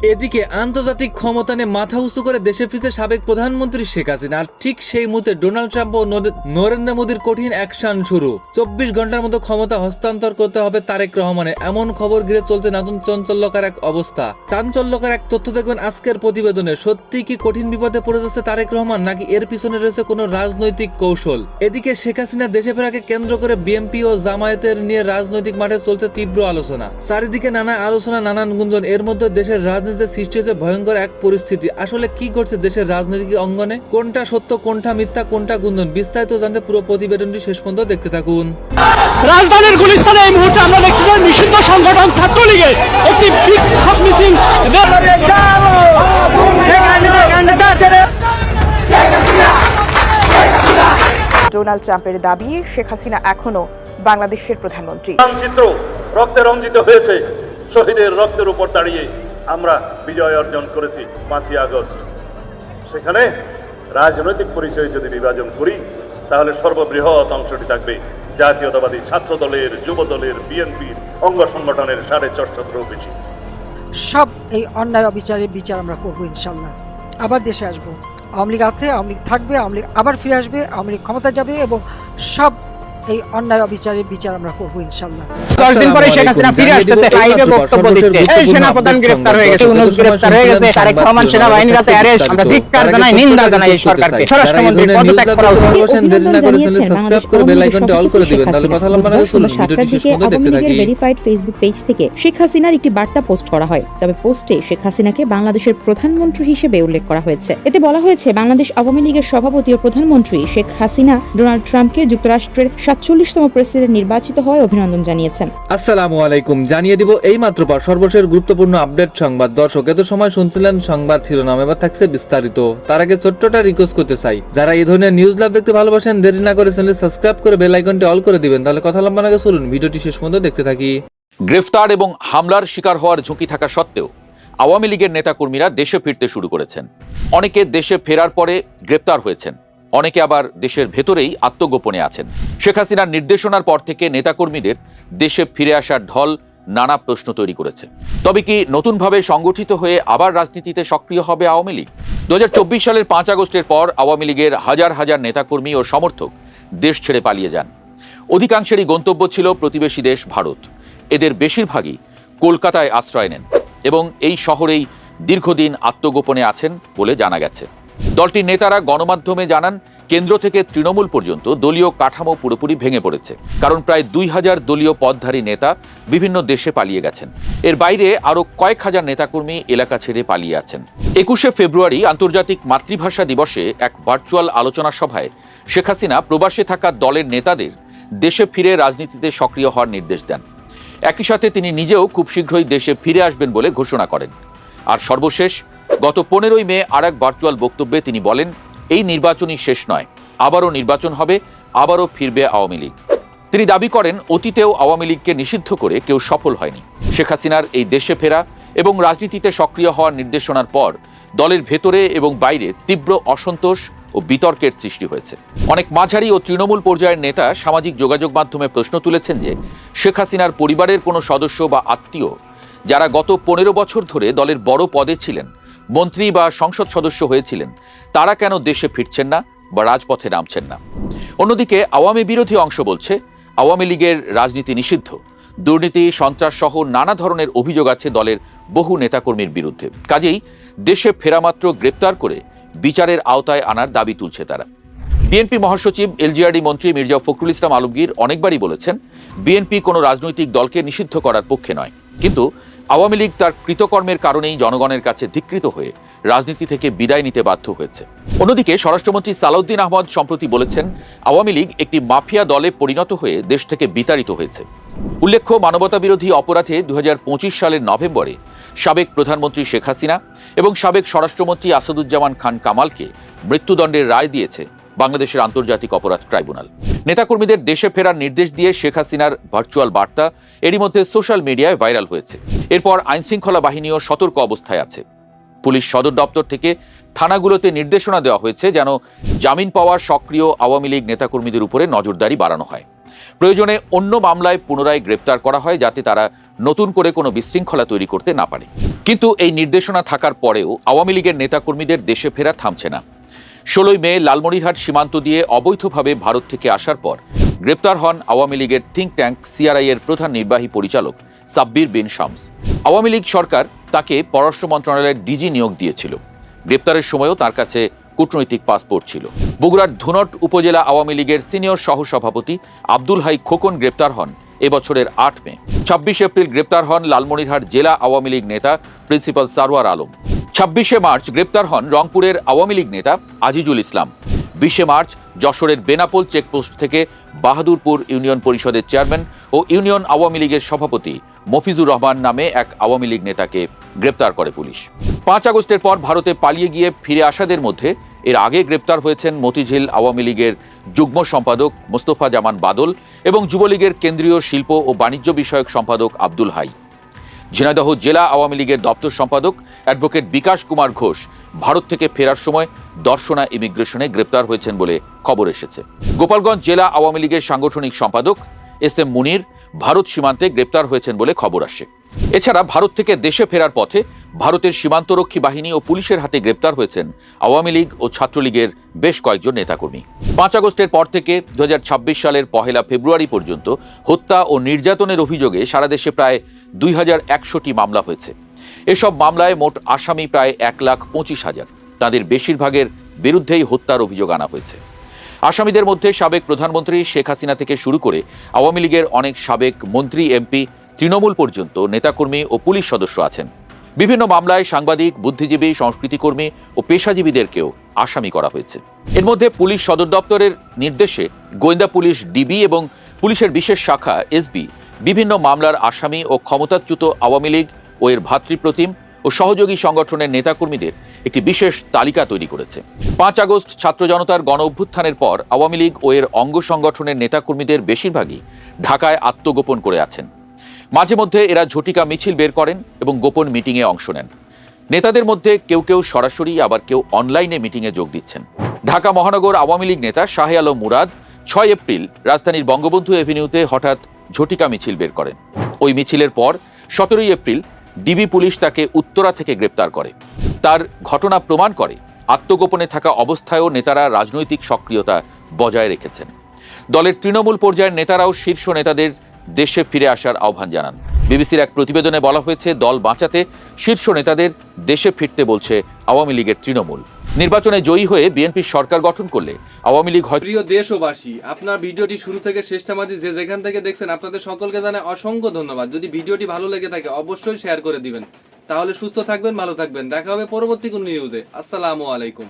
এদিকে আন্তর্জাতিক ক্ষমতা নিয়ে মাথা উঁচু করে দেশে ফিরছে সাবেক প্রধানমন্ত্রী শেখ হাসিনা। আর ঠিক সেই মুহূর্তে ডোনাল্ড ট্রাম্প ও নরেন্দ্র মোদীর কঠিন অ্যাকশন শুরু। 24 ঘন্টার মতো ক্ষমতা হস্তান্তর করতে হবে তারেক রহমানের, এমন খবর ঘিরে চলছে নতুন চাঞ্চল্যকর এক অবস্থা। চাঞ্চল্যকর এক তথ্য দেখবেন আজকের প্রতিবেদনে। সত্যি কি কঠিন বিপদে পড়ে যাচ্ছে তারেক রহমান, নাকি এর পিছনে রয়েছে কোনো রাজনৈতিক কৌশল? এদিকে শেখ হাসিনা দেশে ফেরাকে কেন্দ্র করে বিএনপি ও জামায়াতের নিয়ে রাজনৈতিক মাঠে চলছে তীব্র আলোচনা। চারিদিকে নানা আলোচনা, নানান গুঞ্জন। এর মধ্যে দেশের রাজনীতিতে সৃষ্টি হয়েছে ভয়ঙ্কর এক পরিস্থিতি। আসলে কি ঘটছে দেশের রাজনৈতিক অঙ্গনে? কোনটা সত্য, কোনটা মিথ্যা, কোনটা গুঞ্জন? বিস্তারিত জানতে পুরো প্রতিবেদনটি শেষ পর্যন্ত দেখতে থাকুন। রাজধানীর গুলিস্তানে এই মুহূর্তে আমরা দেখছি নিষিদ্ধ সংগঠন ছাত্রলীগের একটি বিক্ষোভ মিছিল। ডোনাল্ড ট্রাম্পের দাবি, শেখ হাসিনা এখনো বাংলাদেশের প্রধানমন্ত্রী। মানচিত্র রক্তে রঞ্জিত হয়েছে। শহীদের রক্তের উপর দাঁড়িয়ে আমরা বিজয় অর্জন করেছি 5ই আগস্ট। সেখানে রাজনৈতিক পরিচয় যদি বিভাজন করি, তাহলে সর্ববৃহৎ অংশটি থাকবে জাতীয়তাবাদী ছাত্র দলের, যুব দলের, বিএনপির অঙ্গ সংগঠনের 4.5 বেশি। সব এই অন্যায় অবিচারের বিচার আমরা করবো ইনশাল্লাহ। আবার দেশে আসবো, আওয়ামী লীগ আছে, আওয়ামী লীগ থাকবে, আওয়ামী লীগ আবার ফিরে আসবে, আওয়ামী লীগ ক্ষমতা যাবে এবং সব এই অন্যায় অবিচারের বিচার আমরা করবো ইনশাল্লাহ। 10 দিন পরে শেখ হাসিনা ফিরে আসছে, লাইভে বক্তব্য দিচ্ছে। এই সেনাপ্রধান গ্রেফতার হয়ে গেছে, ইউনূস গ্রেফতার হয়ে গেছে, তারেক রহমান সেনাবাহিনীর কাছে অ্যারেস্ট। আমরা ধিক্কার জানাই, নিন্দা জানাই এই সরকারকে। স্বরাষ্ট্রমন্ত্রী পদত্যাগ করা উচিত। সাবস্ক্রাইব করে বেল আইকনটি অল করে দিবেন, তাহলে কথা লম্বা না করে শুনুন। ভিডিওটি শেষ পর্যন্ত দেখতে থাকুন। ভেরিফাইড ফেসবুক পেজ থেকে শেখ হাসিনার একটি বার্তা পোস্ট করা হয়। তবে পোস্টে শেখ হাসিনাকে বাংলাদেশের প্রধানমন্ত্রী হিসেবে উল্লেখ করা হয়েছে। এতে বলা হয়েছে, বাংলাদেশ আওয়ামী লীগের সভাপতি ও প্রধানমন্ত্রী শেখ হাসিনা ডোনাল্ড ট্রাম্পকে যুক্তরাষ্ট্রের 47তম প্রেসিডেন্ট নির্বাচিত হওয়ায় অভিনন্দন জানিয়েছেন। আসসালামু আলাইকুম। জানিয়ে দিব এই মাত্র পর সর্বশেষ গুরুত্বপূর্ণ আপডেট সংবাদ। দর্শক, এত সময় শুনছিলেন সংবাদ শিরোনাম, এবার থাকছে বিস্তারিত। তার আগে ছোট্টটা রিকোয়েস্ট করতে চাই, যারা এই ধরনের নিউজ লাভ দেখতে ভালোবাসেন, দেরি না করে চ্যানেল সাবস্ক্রাইব করে বেল আইকনটি অল করে দিবেন, তাহলে কথা লম্বা না করে চলুন। ভিডিওটি শেষ পর্যন্ত দেখতে থাকি। গ্রেফতার এবং হামলার শিকার হওয়ার ঝুঁকি থাকা সত্ত্বেও আওয়ামী লীগের নেতাকর্মীরা দেশে ফিরতে শুরু করেছেন। অনেকে দেশে ফেরার পরে গ্রেফতার হয়েছেন, অনেকে আবার দেশের ভেতরেই আত্মগোপনে আছেন। শেখ হাসিনার নির্দেশনার পর থেকে নেতাকর্মীদের দেশে ফিরে আসার ঢল নানা প্রশ্ন তৈরি করেছে। তবে কি নতুনভাবে সংগঠিত হয়ে আবার রাজনীতিতে সক্রিয় হবে আওয়ামী লীগ? 2024 সালের 5 আগস্টের পর আওয়ামী লীগের হাজার হাজার নেতাকর্মী ও সমর্থক দেশ ছেড়ে পালিয়ে যান। অধিকাংশেরই গন্তব্য ছিল প্রতিবেশী দেশ ভারত। এদের বেশিরভাগই কলকাতায় আশ্রয় নেন এবং এই শহরেই দীর্ঘদিন আত্মগোপনে আছেন বলে জানা গেছে। দলটির নেতারা গণমাধ্যমে জানান, কেন্দ্র থেকে তৃণমূল পর্যন্ত দলীয় কাঠামো পুরোপুরি ভেঙে পড়েছে, কারণ প্রায় 2000 দলীয় পদধারী নেতা বিভিন্ন দেশে পালিয়ে গেছেন। এর বাইরে আরও কয়েক হাজার নেতাকর্মী এলাকা ছেড়ে পালিয়ে আছেন। 21শে ফেব্রুয়ারি আন্তর্জাতিক মাতৃভাষা দিবসে এক ভার্চুয়াল আলোচনা সভায় শেখ হাসিনা প্রবাসে থাকা দলের নেতাদের দেশে ফিরে রাজনীতিতে সক্রিয় হওয়ার নির্দেশ দেন। একই সাথে তিনি নিজেও খুব শীঘ্রই দেশে ফিরে আসবেন বলে ঘোষণা করেন। আর সর্বশেষ গত 15ই মে আর এক ভার্চুয়াল বক্তব্যে তিনি বলেন, এই নির্বাচনই শেষ নয়, আবারও নির্বাচন হবে, আবারও ফিরবে আওয়ামী লীগ। তিনি দাবি করেন, অতীতেও আওয়ামী লীগকে নিষিদ্ধ করে কেউ সফল হয়নি। শেখ হাসিনার এই দেশে ফেরা এবং রাজনীতিতে সক্রিয় হওয়ার নির্দেশনার পর দলের ভেতরে এবং বাইরে তীব্র অসন্তোষ ও বিতর্কের সৃষ্টি হয়েছে। অনেক মাঝারি ও তৃণমূল পর্যায়ের নেতা সামাজিক যোগাযোগ মাধ্যমে প্রশ্ন তুলেছেন যে, শেখ হাসিনার পরিবারের কোনো সদস্য বা আত্মীয় যারা গত 15 বছর ধরে দলের বড় পদে ছিলেন, মন্ত্রী বা সংসদ সদস্য হয়েছিলেন, তারা কেন দেশে ফিরছেন না বা রাজপথে নামছেন না? অন্যদিকে আওয়ামী বিরোধী অংশ বলছে, আওয়ামী লীগের রাজনীতি নিষিদ্ধ, দুর্নীতি, সন্ত্রাস সহ নানা ধরনের অভিযোগ আছে দলের বহু নেতাকর্মীর বিরুদ্ধে। কাজেই দেশে ফেরামাত্র গ্রেপ্তার করে বিচারের আওতায় আনার দাবি তুলছে তারা। বিএনপি মহাসচিব এলজিআরডি মন্ত্রী মির্জা ফখরুল ইসলাম আলমগীর অনেকবারই বলেছেন, বিএনপি কোনো রাজনৈতিক দলকে নিষিদ্ধ করার পক্ষে নয়, কিন্তু আওয়ামী লীগ তার কৃতকর্মের কারণেই জনগণের কাছে ধিক্কৃত হয়ে রাজনীতি থেকে বিদায় নিতে বাধ্য হয়েছে। অন্যদিকে স্বরাষ্ট্রমন্ত্রী সালাউদ্দিন আহমদ সম্প্রতি বলেছেন, আওয়ামী লীগ একটি মাফিয়া দলে পরিণত হয়ে দেশ থেকে বিতাড়িত হয়েছে। উল্লেখ্য, মানবতাবিরোধী অপরাধে 2025 সালের নভেম্বরে সাবেক প্রধানমন্ত্রী শেখ হাসিনা এবং সাবেক স্বরাষ্ট্রমন্ত্রী আসাদুজ্জামান খান কামালকে মৃত্যুদণ্ডের রায় দিয়েছে বাংলাদেশের আন্তর্জাতিক অপরাধ ট্রাইব্যুনাল। নেতাকর্মীদের দেশে ফেরার নির্দেশ দিয়ে শেখ হাসিনার ভার্চুয়াল বার্তা এরই মধ্যে সোশ্যাল মিডিয়ায় ভাইরাল হয়েছে। এরপর আইনশৃঙ্খলা বাহিনীও সতর্ক অবস্থায় আছে। পুলিশ সদর দপ্তর থেকে থানাগুলোতে নির্দেশনা দেওয়া হয়েছে যেন জামিন পাওয়া সক্রিয় আওয়ামী লীগ নেতাকর্মীদের উপরে নজরদারি বাড়ানো হয়। প্রয়োজনে অন্য মামলায় পুনরায় গ্রেপ্তার করা হয়, যাতে তারা নতুন করে কোনো বিশৃঙ্খলা তৈরি করতে না পারে। কিন্তু এই নির্দেশনা থাকার পরেও আওয়ামী লীগের নেতাকর্মীদের দেশে ফেরা থামছে না। 16 মে লালমনিরহাট সীমান্ত দিয়ে অবৈধভাবে ভারত থেকে আসার পর গ্রেপ্তার হন আওয়ামী লীগের থিঙ্ক ট্যাঙ্ক সিআরআই এর প্রধান নির্বাহী পরিচালক সাব্বির বিন শামস। আওয়ামী লীগ সরকার তাকে পররাষ্ট্র মন্ত্রণালয়ের ডিজি নিয়োগ দিয়েছিল। গ্রেপ্তারের সময়ও তার কাছে কূটনৈতিক পাসপোর্ট ছিল। বগুড়ার ধুনট উপজেলা আওয়ামী লীগের সিনিয়র সহসভাপতি আব্দুল হাই খোকন গ্রেপ্তার হন এবছরের 8 মে। 26 এপ্রিল গ্রেপ্তার হন লালমনিরহাট জেলা আওয়ামী লীগ নেতা প্রিন্সিপাল সারওয়ার আলম। 26শে মার্চ গ্রেপ্তার হন রংপুরের আওয়ামী লীগ নেতা আজিজুল ইসলাম। 20শে মার্চ যশোরের বেনাপোল চেকপোস্ট থেকে বাহাদুরপুর ইউনিয়ন পরিষদের চেয়ারম্যান ও ইউনিয়ন আওয়ামী লীগের সভাপতি মফিজুর রহমান নামে এক আওয়ামী লীগ নেতাকে গ্রেপ্তার করে পুলিশ। 5 আগস্টের পর ভারতে পালিয়ে গিয়ে ফিরে আসাদের মধ্যে এর আগে গ্রেপ্তার হয়েছেন মতিঝিল আওয়ামী লীগের যুগ্ম সম্পাদক মোস্তফা জামান বাদল এবং যুবলীগের কেন্দ্রীয় শিল্প ও বাণিজ্য বিষয়ক সম্পাদক আব্দুল হাই। ঝিনাইদহ জেলা আওয়ামী লীগের দপ্তর সম্পাদক অ্যাডভোকেট বিকাশ কুমার ঘোষ ভারত থেকে ফেরার সময় দর্শনা ইমিগ্রেশনে গ্রেপ্তার হয়েছেন বলে খবর এসেছে। গোপালগঞ্জ জেলা আওয়ামী লীগের সাংগঠনিক সম্পাদক এস এম মুনির ভারত সীমান্তে গ্রেপ্তার হয়েছেন বলে খবর আসে। এছাড়া ভারত থেকে দেশে ফেরার পথে ভারতের সীমান্তরক্ষী বাহিনী ও পুলিশের হাতে গ্রেপ্তার হয়েছেন আওয়ামী লীগ ও ছাত্রলীগের বেশ কয়েকজন নেতাকর্মী। 5 আগস্টের পর থেকে 2026 সালের 1 ফেব্রুয়ারি পর্যন্ত হত্যা ও নির্যাতনের অভিযোগে সারা দেশে প্রায় 2100টি মামলা হয়েছে। এসব মামলায় মোট আসামি প্রায় 1,25,000। তাদের বেশিরভাগের বিরুদ্ধেই হত্যার অভিযোগ আনা হয়েছে। আসামিদের মধ্যে সাবেক প্রধানমন্ত্রী শেখ হাসিনা থেকে শুরু করে আওয়ামী লীগের অনেক সাবেক মন্ত্রী, এমপি, তৃণমূল পর্যন্ত নেতাকর্মী ও পুলিশ সদস্য আছেন। বিভিন্ন মামলায় সাংবাদিক, বুদ্ধিজীবী, সংস্কৃতিকর্মী ও পেশাজীবীদেরকেও আসামি করা হয়েছে। এর মধ্যে পুলিশ সদর দপ্তরের নির্দেশে গোয়েন্দা পুলিশ ডিবি এবং পুলিশের বিশেষ শাখা এসবি বিভিন্ন মামলার আসামি ও ক্ষমতাচ্যুত আওয়ামী লীগ ও এর ভাতৃপ্রতিম ও সহযোগী সংগঠনের নেতাকর্মীদের একটি বিশেষ তালিকা তৈরি করেছে। 5 আগস্ট ছাত্র জনতার গণ অভ্যুত্থানের পর আওয়ামী লীগ ও এর অঙ্গ সংগঠনের নেতাকর্মীদের বেশিরভাগই ঢাকায় আত্মগোপন করে আছেন। মাঝে মধ্যে এরা ঝটিকা মিছিল বের করেন এবং গোপন মিটিংয়ে অংশ নেন। নেতাদের মধ্যে কেউ কেউ সরাসরি, আবার কেউ অনলাইনে মিটিংয়ে যোগ দিচ্ছেন। ঢাকা মহানগর আওয়ামী লীগ নেতা শাহে আলম মুরাদ 6 এপ্রিল রাজধানীর বঙ্গবন্ধু এভিনিউতে হঠাৎ ঝটিকা মিছিল বের করেন। ওই মিছিলের পর 17 এপ্রিল ডিবি পুলিশ তাকে উত্তরা থেকে গ্রেপ্তার করে। তার ঘটনা প্রমাণ করে আত্মগোপনে থাকা অবস্থায়ও নেতারা রাজনৈতিক সক্রিয়তা বজায় রেখেছেন। দলের তৃণমূল পর্যায়ের নেতারাও শীর্ষ নেতাদের দেশে ফিরে আসার আহ্বান জানান। বিবিসির এক প্রতিবেদনে বলা হয়েছে, দল বাঁচাতে শীর্ষ নেতাদের দেশে ফিরতে বলছে আওয়ামী লীগের তৃণমূল। নির্বাচনে জয়ী হয়ে বিএনপি সরকার গঠন করলে আওয়ামী লীগ হয়। প্রিয় দেশবাসী, আপনার ভিডিওটি শুরু থেকে শেষ থামাদি যে যেখান থেকে দেখছেন আপনাদের সকলকে জানাই অসংখ্য ধন্যবাদ। যদি ভিডিওটি ভালো লেগে থাকে অবশ্যই শেয়ার করে দিবেন। তাহলে সুস্থ থাকবেন, ভালো থাকবেন। দেখা হবে পরবর্তী কোন নিউজে। আসসালামু আলাইকুম।